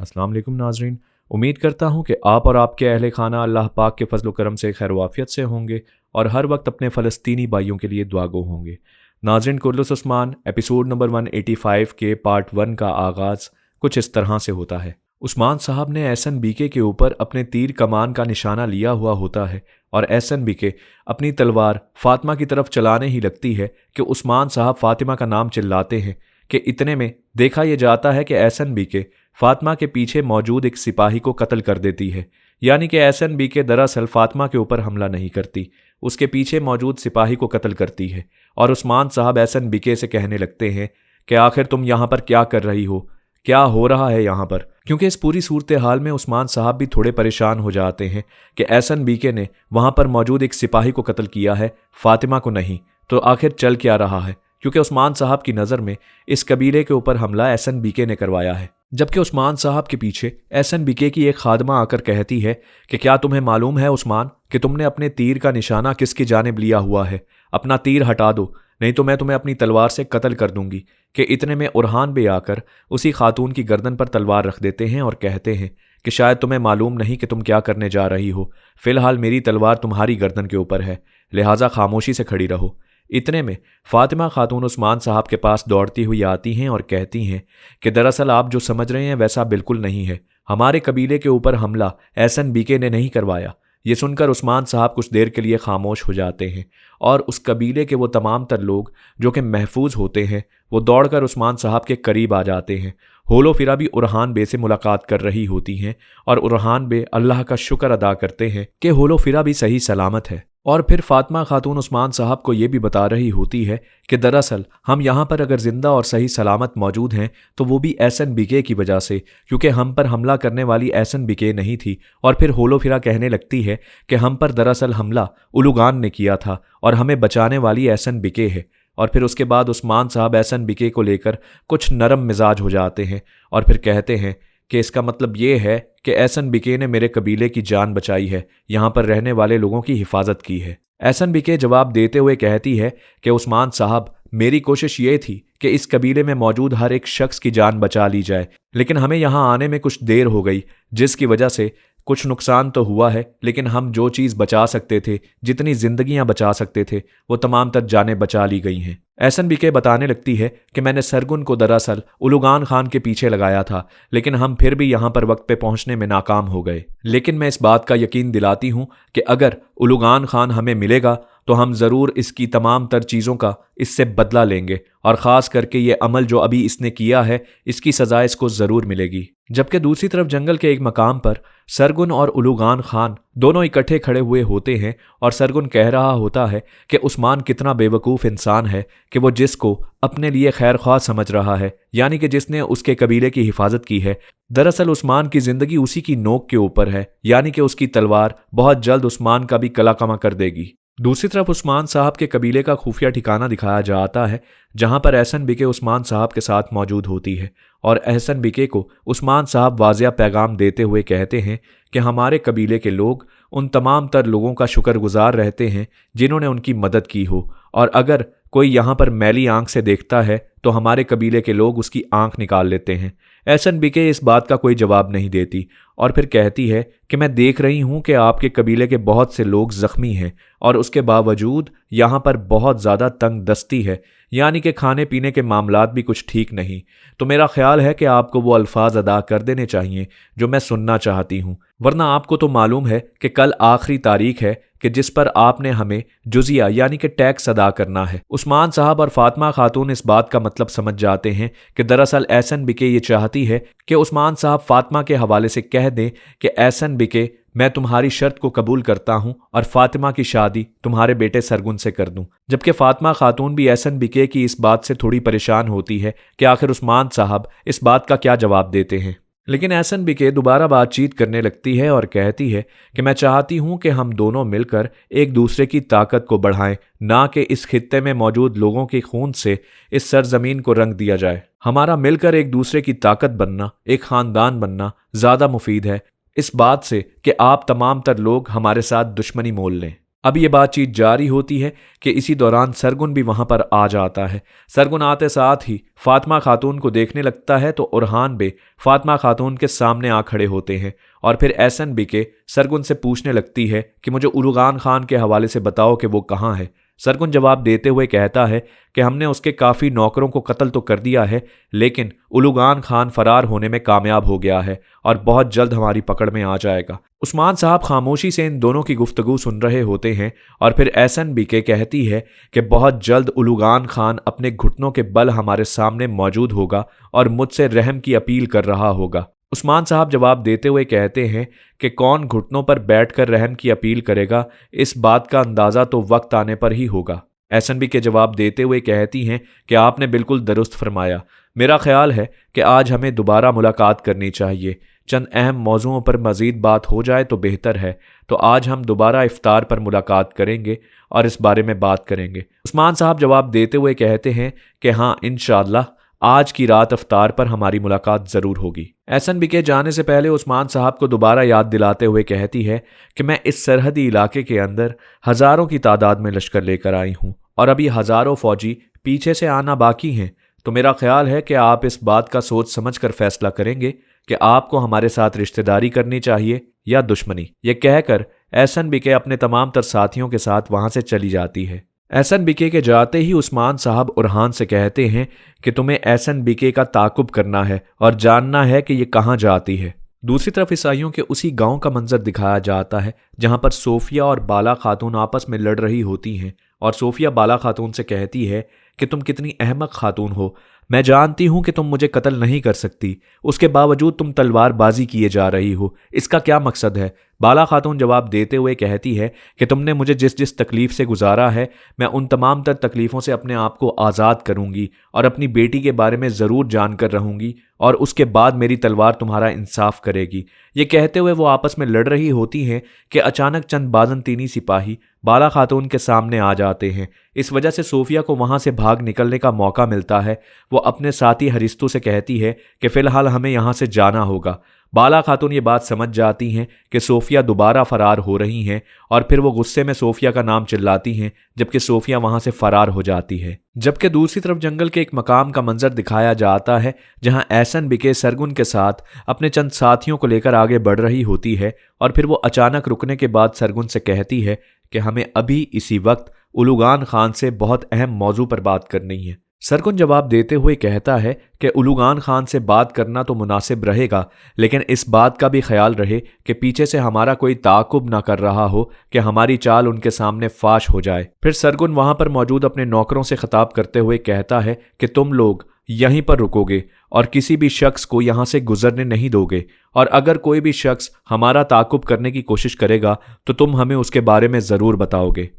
अस्सलाम वालेकुम नाजरीन। उम्मीद करता हूँ कि आप और आपके अहले खाना अल्लाह पाक के फजल करम से खैर वाफियत से होंगे और हर वक्त अपने फ़लस्तीनी भाइयों के लिए दुआगो होंगे। नाजरीन, कुर्लुस उस्मान एपिसोड नंबर 185 के पार्ट 1 का आगाज़ कुछ इस तरह से होता है। उस्मान साहब ने एहसन बीके के ऊपर अपने तीर कमान का निशाना लिया हुआ होता है और एहसन बीके अपनी तलवार फातिमा की तरफ चलाने ही लगती है कि उस्मान साहब फातिमा का नाम चिल्लाते हैं कि इतने में देखा यह जाता है कि एहसन बीके फातिमा के पीछे मौजूद एक सिपाही को कत्ल कर देती है। यानी कि एहसन बीके दरअसल फातिमा के ऊपर हमला नहीं करती, उसके पीछे मौजूद सिपाही को कत्ल करती है। और उस्मान साहब एहसन बीके से कहने लगते हैं कि आखिर तुम यहाँ पर क्या कर रही हो, क्या हो रहा है यहाँ पर। क्योंकि इस पूरी सूरत हाल में उस्मान साहब भी थोड़े परेशान हो जाते हैं कि एहसन बीके ने वहाँ पर मौजूद एक सिपाही को कत्ल किया है, फातिमा को नहीं, तो आखिर चल क्या रहा है। क्योंकि उस्मान साहब की नज़र में इस कबीले के ऊपर हमला एहसन बीके ने करवाया है, जबकि उस्मान साहब के पीछे एहसन बीके की एक खादमा आकर कहती है कि क्या तुम्हें मालूम है उस्मान कि तुमने अपने तीर का निशाना किसकी जानिब लिया हुआ है, अपना तीर हटा दो नहीं तो मैं तुम्हें अपनी तलवार से कत्ल कर दूंगी। कि इतने में उरहान बे आकर उसी खातून की गर्दन पर तलवार रख देते हैं और कहते हैं कि शायद तुम्हें मालूम नहीं कि तुम क्या करने जा रही हो, फिलहाल मेरी तलवार तुम्हारी गर्दन के ऊपर है, लिहाजा खामोशी से खड़ी रहो। इतने में फातिमा खातून उस्मान साहब के पास दौड़ती हुई आती हैं और कहती हैं कि दरअसल आप जो समझ रहे हैं वैसा बिल्कुल नहीं है, हमारे कबीले के ऊपर हमला एहसन बीके ने नहीं करवाया। ये सुनकर उस्मान साहब कुछ देर के लिए खामोश हो जाते हैं और उस कबीले के वो तमाम तर लोग जो कि महफूज होते हैं वो दौड़कर उस्मान साहब के करीब आ जाते हैं। होलो फिरा भी उरहान बे से मुलाकात कर रही होती हैं और उरहान बे अल्लाह का शुक्र अदा करते हैं कि होलो फिरा भी सही सलामत है। और फिर फातिमा खातून उस्मान साहब को ये भी बता रही होती है कि दरअसल हम यहाँ पर अगर जिंदा और सही सलामत मौजूद हैं तो वो भी एहसन बीके की वजह से, क्योंकि हम पर हमला करने वाली एहसन बीके नहीं थी। और फिर होलो फिरा कहने लगती है कि हम पर दरअसल हमला उलुगान ने किया था और हमें बचाने वाली एहसन बीके है। और फिर उसके बाद उस्मान साहब एहसन बीके को लेकर कुछ नरम मिजाज हो जाते हैं और फिर कहते हैं कि इसका मतलब ये है कि एहसन बीके ने मेरे कबीले की जान बचाई है, यहाँ पर रहने वाले लोगों की हिफाजत की है। एहसन बीके जवाब देते हुए कहती है कि उस्मान साहब, मेरी कोशिश ये थी कि इस कबीले में मौजूद हर एक शख्स की जान बचा ली जाए, लेकिन हमें यहाँ आने में कुछ देर हो गई जिसकी वजह से कुछ नुकसान तो हुआ है, लेकिन हम जो चीज़ बचा सकते थे, जितनी जिंदगियां बचा सकते थे, वो तमाम तर जानें बचा ली गई हैं। एहसन बीके बताने लगती है कि मैंने सरगुन को दरअसल उलुगान खान के पीछे लगाया था, लेकिन हम फिर भी यहाँ पर वक्त पे पहुँचने में नाकाम हो गए। लेकिन मैं इस बात का यकीन दिलाती हूँ कि अगर उलुगान खान हमें मिलेगा तो हम ज़रूर इसकी तमाम तर चीज़ों का इससे बदला लेंगे और ख़ास करके ये अमल जो अभी इसने किया है इसकी सज़ा इसको ज़रूर मिलेगी। जबकि दूसरी तरफ जंगल के एक मकाम पर सरगुन और उलुगान खान दोनों इकट्ठे खड़े हुए होते हैं और सरगुन कह रहा होता है कि उस्मान कितना बेवकूफ़ इंसान है कि वो जिसको अपने लिए खैर ख्वाह समझ रहा है, यानी कि जिसने उसके कबीले की हिफाजत की है, दरअसल उस्मान की ज़िंदगी उसी की नोक के ऊपर है, यानी कि उसकी तलवार बहुत जल्द उस्मान का भी कला कमा कर देगी। दूसरी तरफ उस्मान साहब के कबीले का खुफिया ठिकाना दिखाया जाता है जहां पर एहसन बीके उस्मान साहब के साथ मौजूद होती है और एहसन बीके को उस्मान साहब वाज़िया पैगाम देते हुए कहते हैं कि हमारे कबीले के लोग उन तमाम तर लोगों का शुक्रगुजार रहते हैं जिन्होंने उनकी मदद की हो, और अगर कोई यहाँ पर मैली आंख से देखता है तो हमारे कबीले के लोग उसकी आंख निकाल लेते हैं। एहसन बीके इस बात का कोई जवाब नहीं देती और फिर कहती है कि मैं देख रही हूँ कि आपके कबीले के बहुत से लोग ज़ख्मी हैं और उसके बावजूद यहाँ पर बहुत ज़्यादा तंग दस्ती है, यानी कि खाने पीने के मामलात भी कुछ ठीक नहीं। तो मेरा ख्याल है कि आपको वो अल्फाज अदा कर देने चाहिए जो मैं सुनना चाहती हूँ, वरना आपको तो मालूम है कि कल आखिरी तारीख है कि जिस पर आपने हमें जुजिया यानी कि टैक्स अदा करना है। उस्मान साहब और फातिमा खातून इस बात का मतलब समझ जाते हैं कि दरअसल एहसन बीके ये चाहती है कि उस्मान साहब फातिमा के हवाले से कह दें कि एहसन बीके, मैं तुम्हारी शर्त को कबूल करता हूं और फातिमा की शादी तुम्हारे बेटे सरगुन से कर दूं। जबकि फातिमा खातून भी एहसन बीके की इस बात से थोड़ी परेशान होती है कि आखिर उस्मान साहब इस बात का क्या जवाब देते हैं। लेकिन एहसन बीके दोबारा बातचीत करने लगती है और कहती है कि मैं चाहती हूं कि हम दोनों मिलकर एक दूसरे की ताकत को बढ़ाएं, ना कि इस खित्ते में मौजूद लोगों के खून से इस सरजमीन को रंग दिया जाए। हमारा मिलकर एक दूसरे की ताकत बनना, एक खानदान बनना ज़्यादा मुफीद है इस बात से कि आप तमाम तर लोग हमारे साथ दुश्मनी मोल लें। अब ये बातचीत जारी होती है कि इसी दौरान सरगुन भी वहां पर आ जाता है। सरगुन आते साथ ही फातिमा खातून को देखने लगता है तो उरहान बे फातिमा खातून के सामने आ खड़े होते हैं और फिर एहसन बी सरगुन से पूछने लगती है कि मुझे उलुगान खान के हवाले से बताओ कि वो कहाँ है। सरगुन जवाब देते हुए कहता है कि हमने उसके काफ़ी नौकरों को कत्ल तो कर दिया है, लेकिन उलुगान खान फरार होने में कामयाब हो गया है और बहुत जल्द हमारी पकड़ में आ जाएगा। उस्मान साहब खामोशी से इन दोनों की गुफ्तगू सुन रहे होते हैं और फिर एहसन बी कहती है कि बहुत जल्द उलुगान खान अपने घुटनों के बल हमारे सामने मौजूद होगा और मुझसे रहम की अपील कर रहा होगा। उस्मान साहब जवाब देते हुए कहते हैं कि कौन घुटनों पर बैठकर रहम की अपील करेगा, इस बात का अंदाज़ा तो वक्त आने पर ही होगा। एहसन बी जवाब देते हुए कहती हैं कि आपने बिल्कुल दुरुस्त फरमाया। मेरा ख्याल है कि आज हमें दोबारा मुलाकात करनी चाहिए। चंद अहम मौज़ूओं पर मज़ीद बात हो जाए तो बेहतर है, तो आज हम दोबारा इफ्तार पर मुलाकात करेंगे और इस बारे में बात करेंगे। उस्मान साहब जवाब देते हुए कहते हैं कि हाँ, इंशाअल्लाह आज की रात इफ्तार पर हमारी मुलाकात ज़रूर होगी। एहसन बी के जाने से पहले उस्मान साहब को दोबारा याद दिलाते हुए कहती है कि मैं इस सरहदी इलाके के अंदर हज़ारों की तादाद में लश्कर लेकर आई हूँ और अभी हज़ारों फौजी पीछे से आना बाकी हैं, तो मेरा ख्याल है कि आप इस बात का सोच समझ कर फैसला करेंगे कि आपको हमारे साथ रिश्तेदारी करनी चाहिए या दुश्मनी। ये कहकर एहसन बी अपने तमाम तर साथियों के साथ वहाँ से चली जाती है। एहसन बी के जाते ही उस्मान साहब उरहान से कहते हैं कि तुम्हें एहसन बी का ताकुब करना है और जानना है कि ये कहाँ जाती है। दूसरी तरफ ईसाइयों के उसी गांव का मंजर दिखाया जाता है जहां पर सोफिया और बाला खातून आपस में लड़ रही होती हैं और सोफिया बाला खातून से कहती है कि तुम कितनी अहमक खातून हो, मैं जानती हूं कि तुम मुझे कत्ल नहीं कर सकती, उसके बावजूद तुम तलवारबाजी किए जा रही हो, इसका क्या मकसद है। बाला खातून जवाब देते हुए कहती है कि तुमने मुझे जिस जिस तकलीफ से गुजारा है, मैं उन तमाम तर तकलीफ़ों से अपने आप को आज़ाद करूंगी और अपनी बेटी के बारे में ज़रूर जानकर रहूंगी और उसके बाद मेरी तलवार तुम्हारा इंसाफ करेगी। ये कहते हुए वो आपस में लड़ रही होती हैं कि अचानक चंद बाज़ंतीनी सिपाही बाला खातून के सामने आ जाते हैं। इस वजह से सोफिया को वहाँ से भाग निकलने का मौका मिलता है। वो अपने साथी हरिस्तु से कहती है कि फ़िलहाल हमें यहाँ से जाना होगा। बाला खातून ये बात समझ जाती हैं कि सोफिया दोबारा फरार हो रही हैं और फिर वो गुस्से में सोफिया का नाम चिल्लाती हैं, जबकि सोफिया वहाँ से फरार हो जाती है। जबकि दूसरी तरफ जंगल के एक मकाम का मंजर दिखाया जाता है जहाँ एहसन बी सरगुन के साथ अपने चंद साथियों को लेकर आगे बढ़ रही होती है और फिर वो अचानक रुकने के बाद सरगुन से कहती है कि हमें अभी इसी वक्त उलुगान खान से बहुत अहम मौजू पर बात करनी है। सरगुन जवाब देते हुए कहता है कि उलुगान खान से बात करना तो मुनासिब रहेगा, लेकिन इस बात का भी ख्याल रहे कि पीछे से हमारा कोई ताकुब ना कर रहा हो कि हमारी चाल उनके सामने फाश हो जाए। फिर सरगुन वहां पर मौजूद अपने नौकरों से खिताब करते हुए कहता है कि तुम लोग यहीं पर रुकोगे और किसी भी शख्स को यहाँ से गुजरने नहीं दोगे, और अगर कोई भी शख्स हमारा ताकुब करने की कोशिश करेगा तो तुम हमें उसके बारे में ज़रूर बताओगे।